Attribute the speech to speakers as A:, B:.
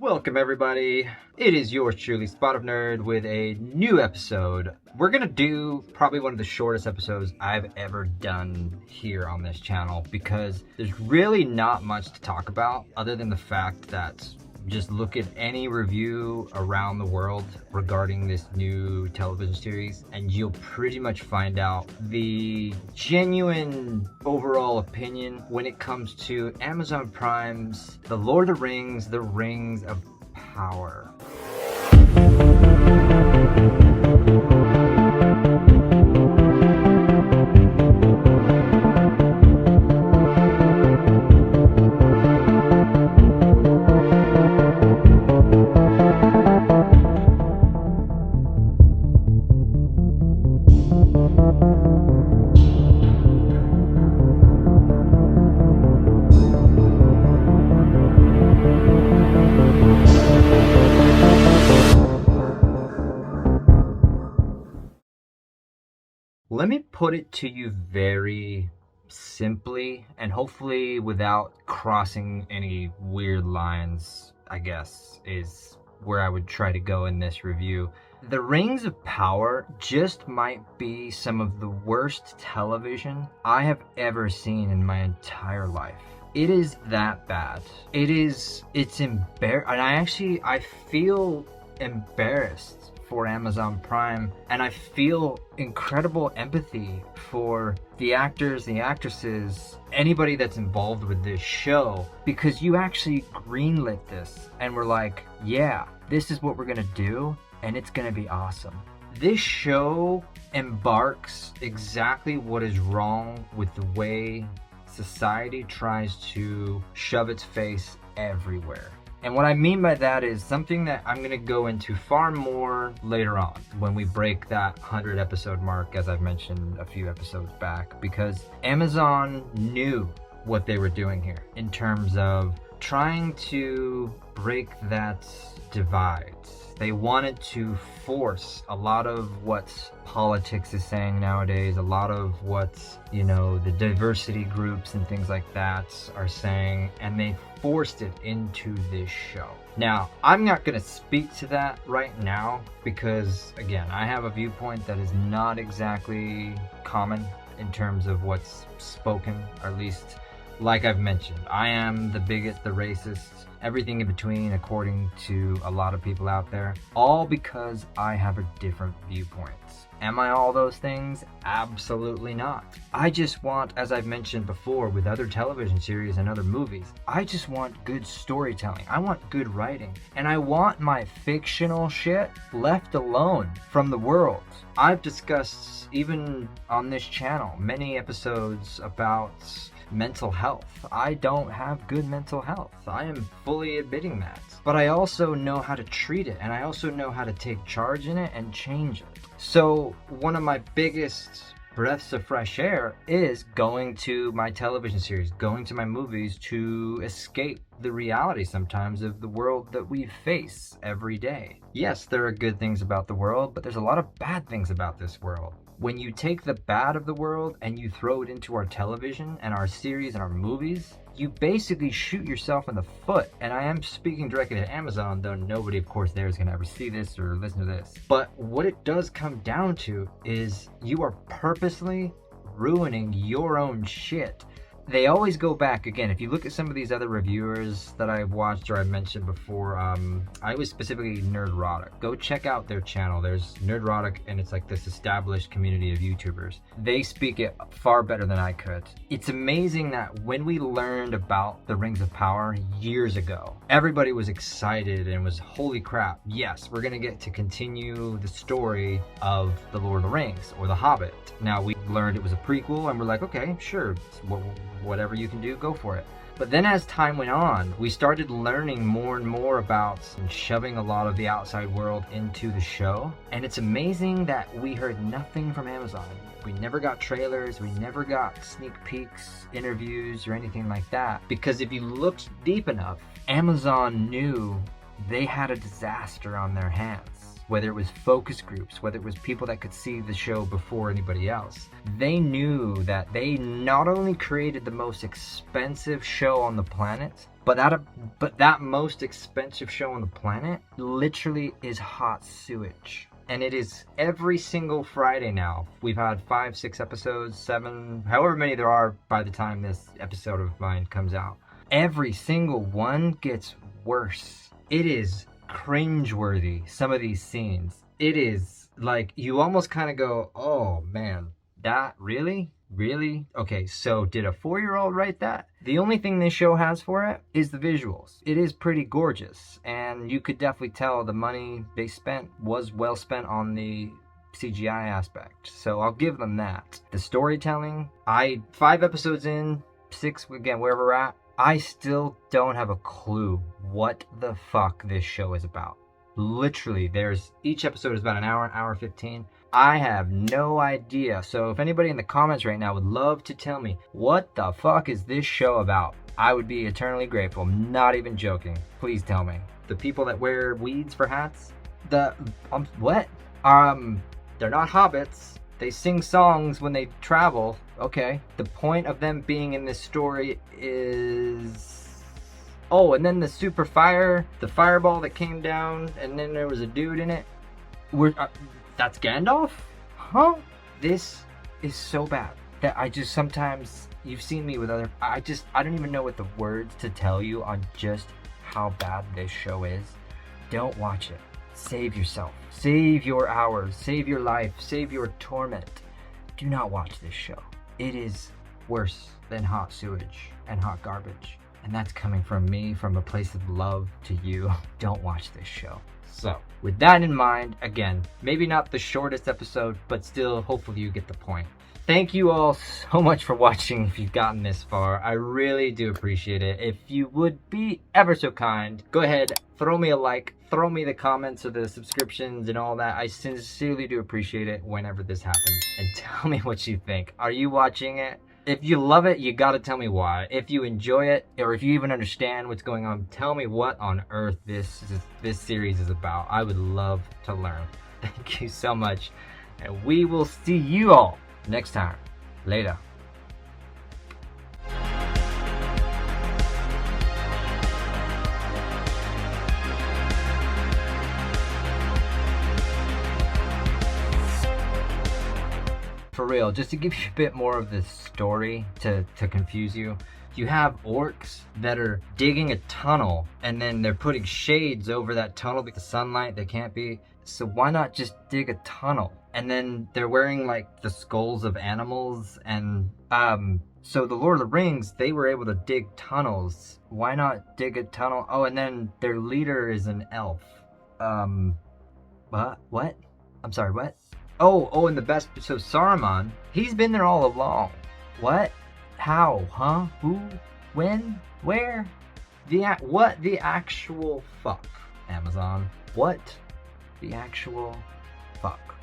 A: Welcome everybody, it is yours truly, Spot of Nerd, with a new episode. We're gonna do probably one of the shortest episodes I've ever done here on this channel because there's really not much to talk about other than the fact that just look at any review around the world regarding this new television series and you'll pretty much find out the genuine overall opinion when it comes to Amazon Prime's The Lord of the Rings, The Rings of Power. Let me put it to you very simply and hopefully without crossing any weird lines, I guess, is where I would try to go in this review. The Rings of Power just might be some of the worst television I have ever seen in my entire life. It is that bad. It's embarrassing, and I feel embarrassed for Amazon Prime, and I feel incredible empathy for the actors, the actresses, anybody that's involved with this show, because you actually greenlit this and were like, yeah, this is what we're gonna do and it's gonna be awesome. This show embarks exactly what is wrong with the way society tries to shove its face everywhere. And what I mean by that is something that I'm going to go into far more later on when we break that 100 episode mark, as I've mentioned a few episodes back, because Amazon knew what they were doing here in terms of trying to break that divide. They wanted to force a lot of what politics is saying nowadays, a lot of what, the diversity groups and things like that are saying, and they forced it into this show. Now, I'm not going to speak to that right now because, again, I have a viewpoint that is not exactly common in terms of what's spoken, or at least, like I've mentioned, I am the bigot, the racist, everything in between, according to a lot of people out there, all because I have a different viewpoint. Am I all those things? Absolutely not. I just want, as I've mentioned before with other television series and other movies, I just want good storytelling. I want good writing. And I want my fictional shit left alone from the world. I've discussed, even on this channel, many episodes about mental health. I don't have good mental health. I am fully admitting that. But I also know how to treat it, and I also know how to take charge in it and change it. So one of my biggest breaths of fresh air is going to my television series, going to my movies to escape the reality sometimes of the world that we face every day. Yes, there are good things about the world, but there's a lot of bad things about this world. When you take the bad of the world and you throw it into our television and our series and our movies, you basically shoot yourself in the foot. And I am speaking directly to Amazon, though nobody, of course, there is going to ever see this or listen to this. But what it does come down to is you are purposely ruining your own shit. They always go back, again, if you look at some of these other reviewers that I've watched or I've mentioned before, I was specifically Nerdrotic. Go check out their channel. There's Nerdrotic, and it's like this established community of YouTubers. They speak it far better than I could. It's amazing that when we learned about the Rings of Power years ago, everybody was excited and was, holy crap, yes, we're gonna get to continue the story of The Lord of the Rings, or The Hobbit. Now, we learned it was a prequel, and we're like, okay, sure, whatever you can do, go for it. But then as time went on, we started learning more and more about and shoving a lot of the outside world into the show. And it's amazing that we heard nothing from Amazon. We never got trailers, we never got sneak peeks, interviews, or anything like that. Because if you looked deep enough, Amazon knew they had a disaster on their hands. whether it was focus groups, whether it was people that could see the show before anybody else. They knew that they not only created the most expensive show on the planet, but that most expensive show on the planet literally is hot sewage. And it is every single Friday now. We've had 5, 6 episodes, 7, however many there are by the time this episode of mine comes out. Every single one gets worse. It is cringeworthy, some of these scenes. It is like, you almost kind of go, oh man, that really? Really? Okay, so did a 4-year-old write that? The only thing this show has for it is the visuals. It is pretty gorgeous, and you could definitely tell the money they spent was well spent on the CGI aspect. So I'll give them that. The storytelling, 5 episodes in, 6 again, wherever we're at, I still don't have a clue what the fuck this show is about. Literally, each episode is about an hour 15. I have no idea. So if anybody in the comments right now would love to tell me, what the fuck is this show about? I would be eternally grateful. I'm not even joking. Please tell me. The people that wear weeds for hats? What? They're not hobbits. They sing songs when they travel. Okay. The point of them being in this story is... Oh, and then the the fireball that came down, and then there was a dude in it. That's Gandalf? Huh? This is so bad that I just sometimes, you've seen me with other, I don't even know what the words to tell you on just how bad this show is. Don't watch it. Save yourself. Save your hours. Save your life. Save your torment. Do not watch this show. It is worse than hot sewage and hot garbage. And that's coming from me, from a place of love to you. Don't watch this show. So, with that in mind, again, maybe not the shortest episode, but still, hopefully you get the point. Thank you all so much for watching if you've gotten this far. I really do appreciate it. If you would be ever so kind, go ahead, throw me a like, throw me the comments or the subscriptions and all that. I sincerely do appreciate it whenever this happens. And tell me what you think. Are you watching it? If you love it, you gotta tell me why. If you enjoy it, or if you even understand what's going on, tell me what on earth this series is about. I would love to learn. Thank you so much, and we will see you all next time. Later. For real, just to give you a bit more of the story to confuse you, you have orcs that are digging a tunnel and then they're putting shades over that tunnel because the sunlight, they can't be. So why not just dig a tunnel? And then they're wearing like the skulls of animals, and so the Lord of the Rings, they were able to dig tunnels. Why not dig a tunnel? Oh, and then their leader is an elf. What? I'm sorry, what? Oh, and the best, so Saruman, he's been there all along. What? How? Huh? Who? When? Where? What the actual fuck? Amazon. What the actual fuck?